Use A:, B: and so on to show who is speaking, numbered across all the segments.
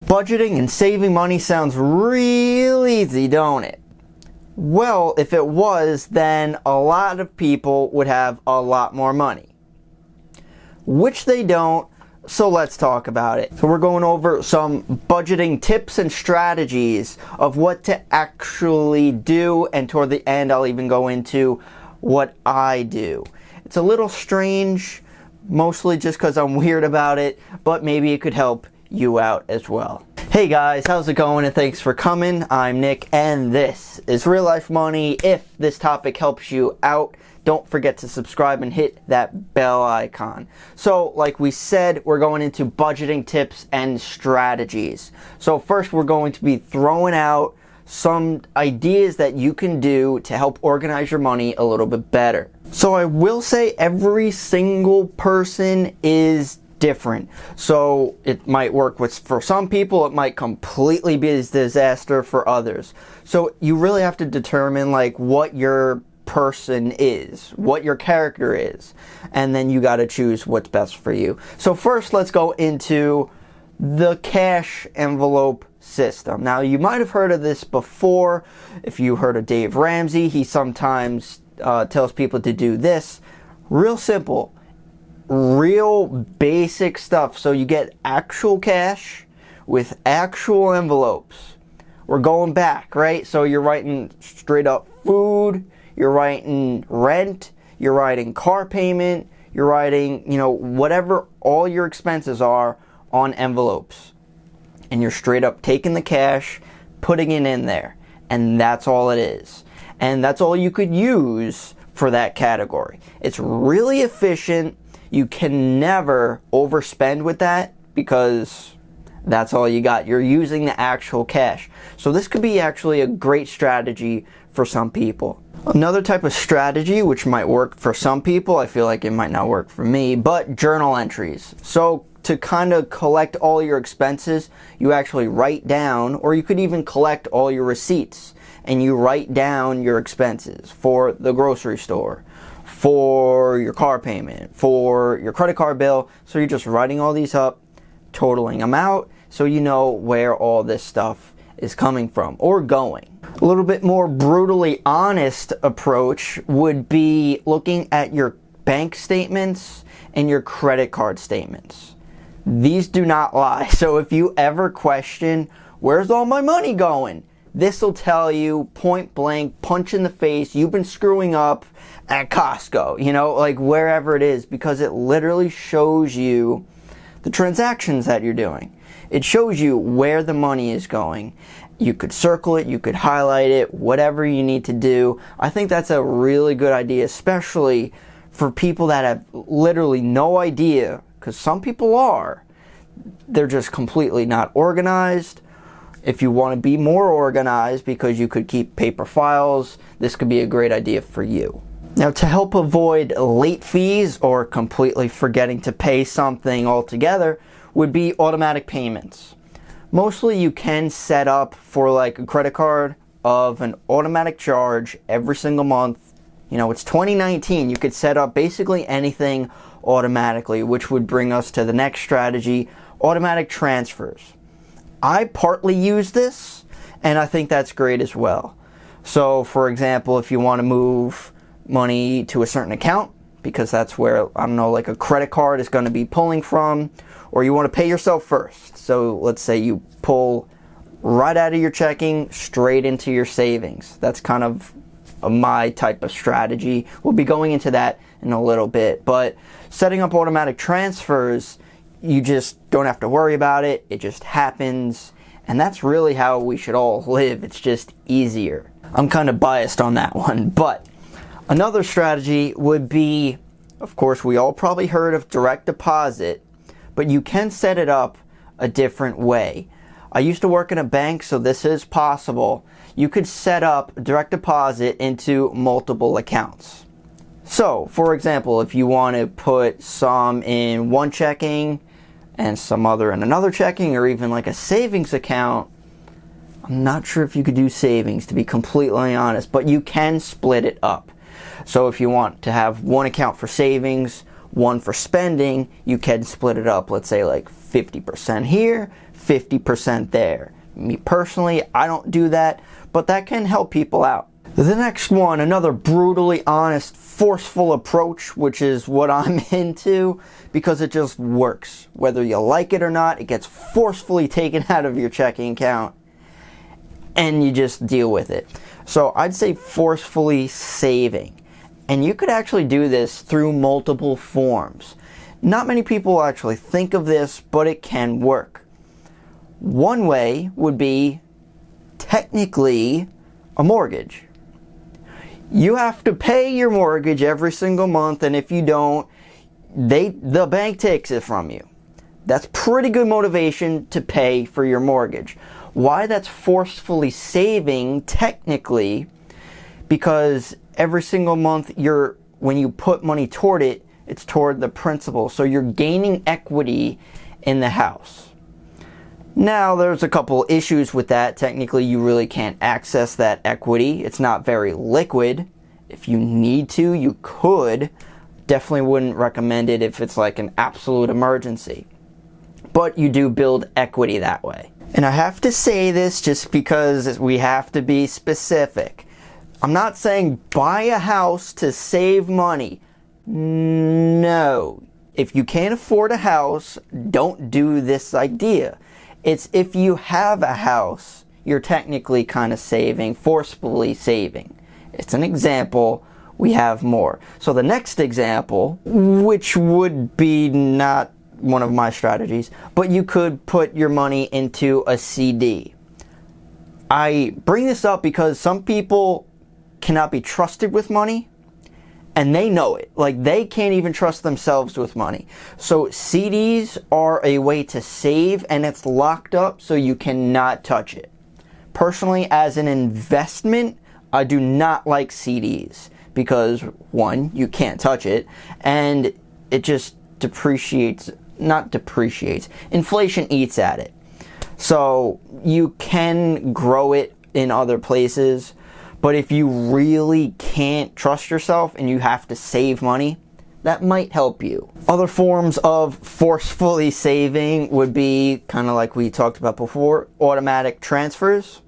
A: Budgeting and saving money sounds real easy, don't it? Well, if it was, then a lot of people would have a lot more money. Which they don't, so let's talk about it. So we're going over some budgeting tips and strategies of what to actually do, and toward the end I'll even go into what I do. It's a little strange, mostly just because I'm weird about it, but maybe it could help you out as well. Hey guys, how's it going, and thanks for coming. I'm Nick and this is Real Life Money. If this topic helps you out, don't forget to subscribe and hit that bell icon. So like we said, we're going into budgeting tips and strategies. So first we're going to be throwing out some ideas that you can do to help organize your money a little bit better. So I will say every single person is different. So it might work for some people, it might completely be a disaster for others. So you really have to determine like what your person is, what your character is, and then you got to choose what's best for you. So first let's go into the cash envelope system. Now you might have heard of this before. If you heard of Dave Ramsey, he sometimes tells people to do this. Real simple, real basic stuff. So you get actual cash with actual envelopes. We're going back, right? So you're writing straight up food, you're writing rent, you're writing car payment, you're writing, whatever all your expenses are on envelopes. And you're straight up taking the cash, putting it in there. And that's all it is. And that's all you could use for that category. It's really efficient. You can never overspend with that because that's all you got. You're using the actual cash. So this could be actually a great strategy for some people. Another type of strategy which might work for some people, I feel like it might not work for me, but journal entries. So to kind of collect all your expenses, you actually write down, or you could even collect all your receipts and you write down your expenses for the grocery store, for your car payment, for your credit card bill. So you're just writing all these up, totaling them out, so you know where all this stuff is coming from or going. A little bit more brutally honest approach would be looking at your bank statements and your credit card statements. These do not lie. So if you ever question, where's all my money going? This will tell you point blank, punch in the face, you've been screwing up at Costco, like wherever it is, because it literally shows you the transactions that you're doing. It shows you where the money is going. You could circle it, you could highlight it, whatever you need to do. I think that's a really good idea, especially for people that have literally no idea, because some people are. They're just completely not organized. If you want to be more organized because you could keep paper files, this could be a great idea for you. Now, to help avoid late fees or completely forgetting to pay something altogether would be automatic payments. Mostly you can set up for like a credit card of an automatic charge every single month. It's 2019. You could set up basically anything automatically, which would bring us to the next strategy, automatic transfers. I partly use this, and I think that's great as well. So, for example, if you want to move money to a certain account, because that's where, like a credit card is going to be pulling from, or you want to pay yourself first. So, let's say you pull right out of your checking, straight into your savings. That's kind of my type of strategy. We'll be going into that in a little bit, but setting up automatic transfers, you just don't have to worry about it. It just happens. And that's really how we should all live. It's just easier. I'm kind of biased on that one. But another strategy would be, of course, we all probably heard of direct deposit, but you can set it up a different way. I used to work in a bank, so this is possible. You could set up direct deposit into multiple accounts. So, for example, if you want to put some in one checking and some other in another checking, or even like a savings account, I'm not sure if you could do savings, to be completely honest, but you can split it up. So if you want to have one account for savings, one for spending, you can split it up, let's say like 50% here, 50% there. Me personally, I don't do that, but that can help people out. The next one, another brutally honest, forceful approach, which is what I'm into because it just works. Whether you like it or not, it gets forcefully taken out of your checking account and you just deal with it. So I'd say forcefully saving. And you could actually do this through multiple forms. Not many people actually think of this, but it can work. One way would be technically a mortgage. You have to pay your mortgage every single month, and if you don't, the bank takes it from you. That's pretty good motivation to pay for your mortgage. Why that's forcefully saving technically, because every single month when you put money toward it, it's toward the principal. So you're gaining equity in the house. Now, there's a couple issues with that. Technically, you really can't access that equity. It's not very liquid. If you need to, you could. Definitely wouldn't recommend it if it's like an absolute emergency. But you do build equity that way. And I have to say this just because we have to be specific. I'm not saying buy a house to save money. No. If you can't afford a house, don't do this idea. It's if you have a house, you're technically kind of saving, forcefully saving. It's an example. We have more. So the next example, which would be not one of my strategies, but you could put your money into a CD. I bring this up because some people cannot be trusted with money, and they know it. Like, they can't even trust themselves with money. So CDs are a way to save, and it's locked up so you cannot touch it. Personally, as an investment, I do not like CDs because, one, you can't touch it, and it just inflation eats at it. So you can grow it in other places, but if you really can't trust yourself and you have to save money, that might help you. Other forms of forcefully saving would be, kind of like we talked about before, automatic transfers.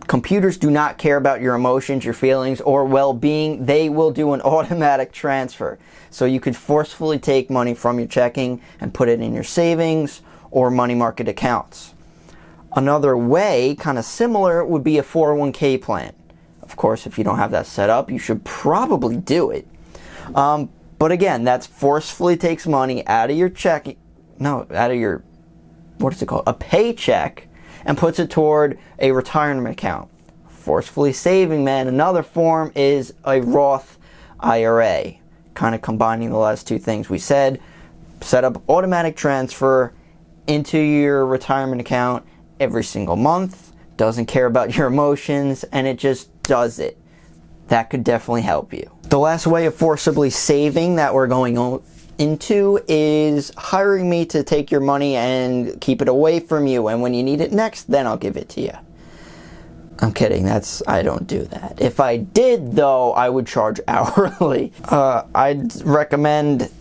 A: Computers do not care about your emotions, your feelings, or well-being. They will do an automatic transfer. So you could forcefully take money from your checking and put it in your savings or money market accounts. Another way, kind of similar, would be a 401k plan. Of course, if you don't have that set up, you should probably do it. But again, that's forcefully takes money out of your a paycheck, and puts it toward a retirement account. Forcefully saving, man. Another form is a Roth IRA. Kind of combining the last two things we said. Set up automatic transfer into your retirement account every single month. Doesn't care about your emotions, and it just does it. That could definitely help you. The last way of forcibly saving that we're going into is hiring me to take your money and keep it away from you, and when you need it next, then I'll give it to you. I'm kidding, I don't do that. If I did, though, I would charge hourly. I'd recommend,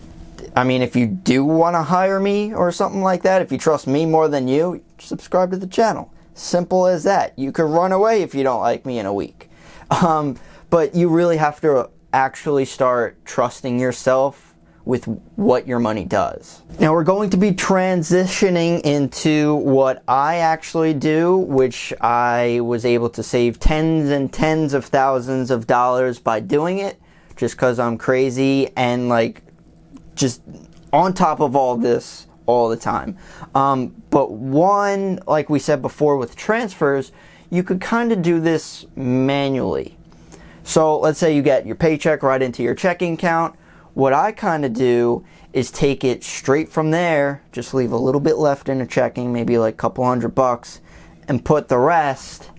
A: if you do want to hire me or something like that, if you trust me more than you, subscribe to the channel. Simple as that. You can run away if you don't like me in a week. But you really have to actually start trusting yourself with what your money does. Now we're going to be transitioning into what I actually do, which I was able to save tens and tens of thousands of dollars by doing it, just because I'm crazy and just on top of all this all the time. But one, like we said before with transfers, you could kind of do this manually. So let's say you get your paycheck right into your checking account. What I kind of do is take it straight from there, just leave a little bit left in a checking, maybe like a couple $100, and put the rest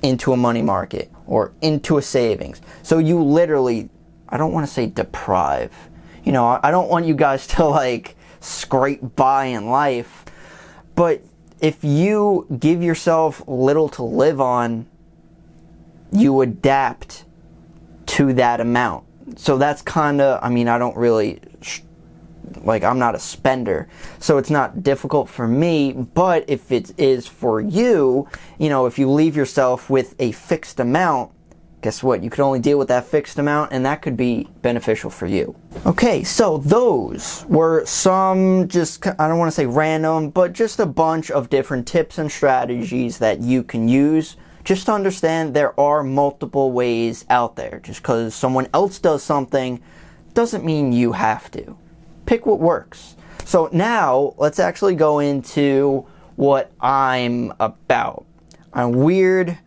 A: into a money market or into a savings. So you literally, I don't want to say deprive. I don't want you guys to scrape by in life, but if you give yourself little to live on, you adapt to that amount. So that's kind of, I don't really like I'm not a spender, so it's not difficult for me. But if it is for you, you know, if you leave yourself with a fixed amount, guess what? You could only deal with that fixed amount, and that could be beneficial for you. Okay, so those were some, just, I don't want to say random, but just a bunch of different tips and strategies that you can use. Just to understand, there are multiple ways out there. Just because someone else does something doesn't mean you have to. Pick what works. So now, let's actually go into what I'm about. I'm weird,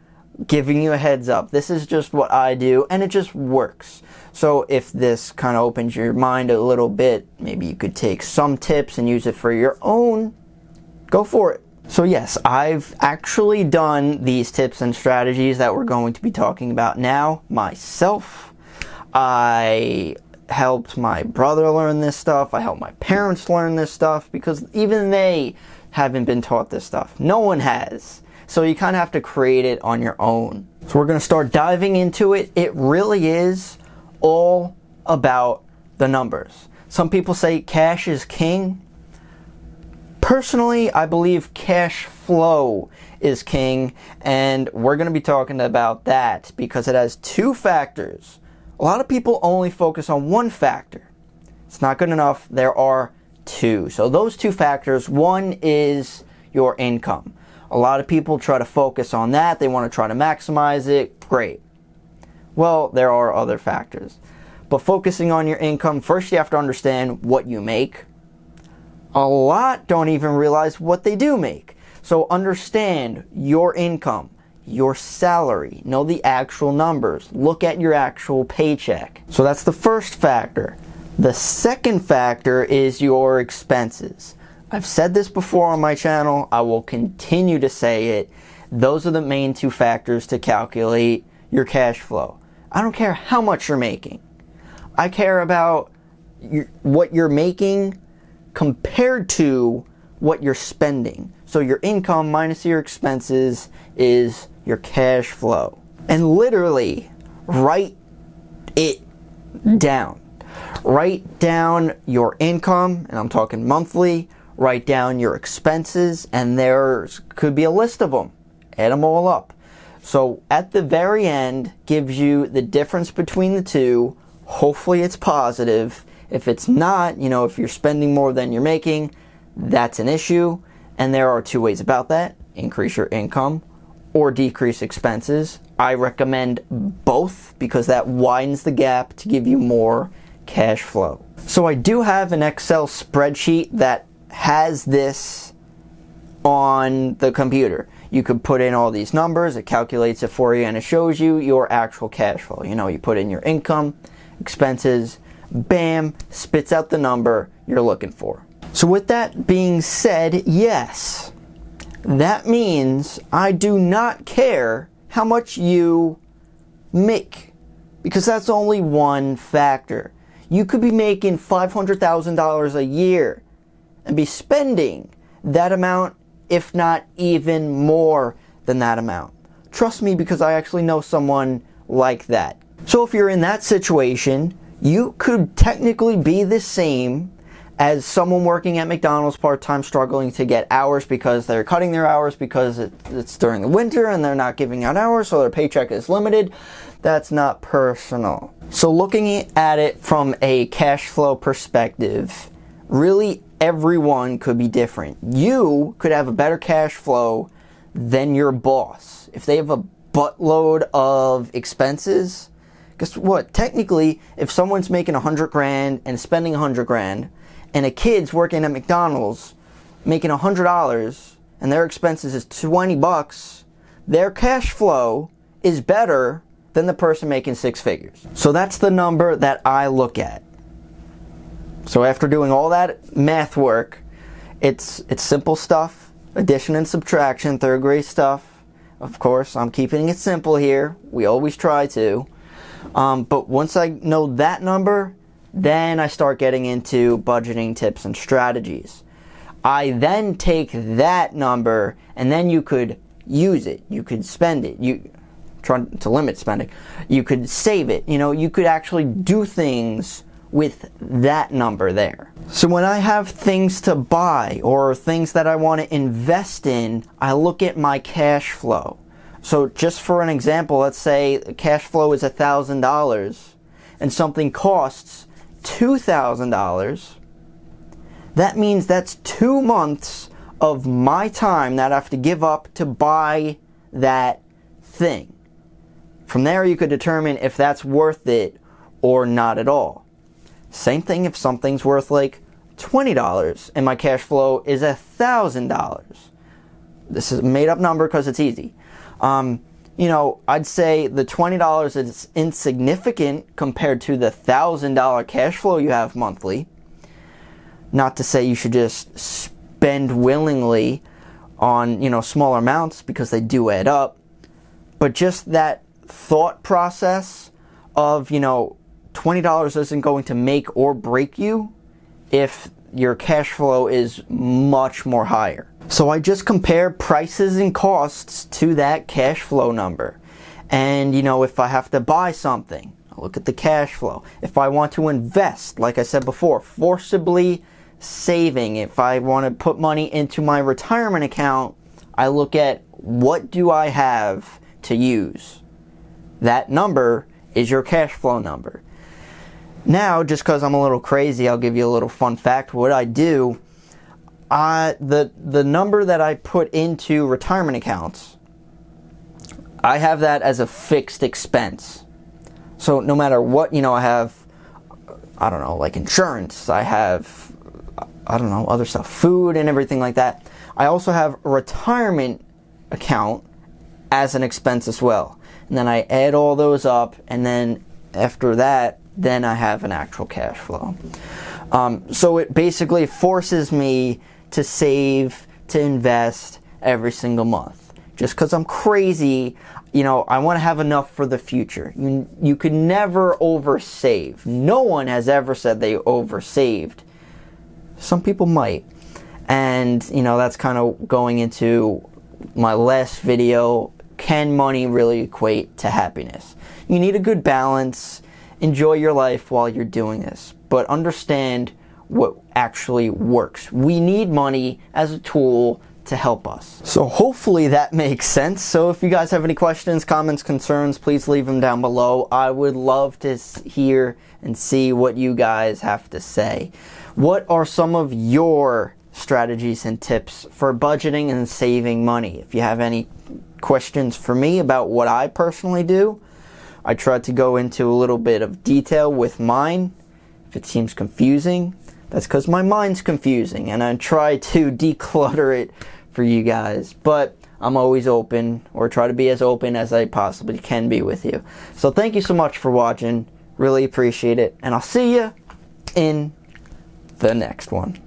A: giving you a heads up. This is just what I do, and it just works. So if this kind of opens your mind a little bit, maybe you could take some tips and use it for your own, go for it. So yes, I've actually done these tips and strategies that we're going to be talking about now myself. I helped my brother learn this stuff. I helped my parents learn this stuff because even they haven't been taught this stuff. No one has. So you kind of have to create it on your own. So we're going to start diving into it. It really is all about the numbers. Some people say cash is king. Personally, I believe cash flow is king, and we're going to be talking about that because it has two factors. A lot of people only focus on one factor. It's not good enough. There are two. So those two factors, one is your income. A lot of people try to focus on that. They want to try to maximize it. Great. Well, there are other factors. But focusing on your income, first you have to understand what you make. A lot don't even realize what they do make. So understand your income, your salary, know the actual numbers, look at your actual paycheck. So that's the first factor. The second factor is your expenses. I've said this before on my channel, I will continue to say it. Those are the main two factors to calculate your cash flow. I don't care how much you're making. I care about what you're making compared to what you're spending. So your income minus your expenses is your cash flow. And literally, write it down. Write down your income, and I'm talking monthly. Write down your expenses, and there could be a list of them. Add them all up. So at the very end, gives you the difference between the two. Hopefully it's positive. If it's not, you know, if you're spending more than you're making, that's an issue. And there are two ways about that. Increase your income or decrease expenses. I recommend both because that widens the gap to give you more cash flow. So I do have an Excel spreadsheet that has this on the computer. You could put in all these numbers, it calculates it for you, and it shows you your actual cash flow. You know, you put in your income, expenses, bam, spits out the number you're looking for. So with that being said, yes, that means I do not care how much you make, because that's only one factor. You could be making $500,000 a year and be spending that amount, if not even more than that amount. Trust me, because I actually know someone like that. So if you're in that situation, you could technically be the same as someone working at McDonald's part-time, struggling to get hours because they're cutting their hours because it's during the winter and they're not giving out hours, so their paycheck is limited. That's not personal. So looking at it from a cash flow perspective, really everyone could be different. You could have a better cash flow than your boss. If they have a buttload of expenses, guess what? Technically, if someone's making $100,000 and spending $100,000, and a kid's working at McDonald's making $100 and their expenses is $20, their cash flow is better than the person making six figures. So that's the number that I look at. So after doing all that math work, it's simple stuff, addition and subtraction, third grade stuff. Of course, I'm keeping it simple here. We always try to. But once I know that number, then I start getting into budgeting tips and strategies. I then take that number and then you could use it. You could spend it. You try to limit spending. You could save it. You know, you could actually do things with that number there. So when I have things to buy or things that I want to invest in, I look at my cash flow. So just for an example, let's say cash flow is $1,000 and something costs $2,000. That means that's 2 months of my time that I have to give up to buy that thing. From there you could determine if that's worth it or not at all. Same thing if something's worth like $20 and my cash flow is $1,000. This is a made up number because it's easy. I'd say the $20 is insignificant compared to the $1,000 cash flow you have monthly. Not to say you should just spend willingly on, smaller amounts, because they do add up. But just that thought process of, $20 isn't going to make or break you if your cash flow is much more higher. So I just compare prices and costs to that cash flow number. And, if I have to buy something, I look at the cash flow. If I want to invest, like I said before, forcibly saving, if I want to put money into my retirement account, I look at what do I have to use. That number is your cash flow number. Now, just because I'm a little crazy, I'll give you a little fun fact. What I do, the number that I put into retirement accounts, I have that as a fixed expense. So no matter what, I have, like insurance, I have, other stuff, food and everything like that. I also have a retirement account as an expense as well. And then I add all those up, and then after that, then I have an actual cash flow. So it basically forces me to save, to invest every single month. Just because I'm crazy, I want to have enough for the future. You could never oversave. No one has ever said they oversaved. Some people might. And, that's kind of going into my last video. Can money really equate to happiness? You need a good balance. Enjoy your life while you're doing this, but understand what actually works. We need money as a tool to help us. So hopefully that makes sense. So if you guys have any questions, comments, concerns, please leave them down below. I would love to hear and see what you guys have to say. What are some of your strategies and tips for budgeting and saving money? If you have any questions for me about what I personally do, I tried to go into a little bit of detail with mine. If it seems confusing, that's because my mind's confusing, and I try to declutter it for you guys. But I'm always open, or try to be as open as I possibly can be with you. So thank you so much for watching. Really appreciate it, and I'll see you in the next one.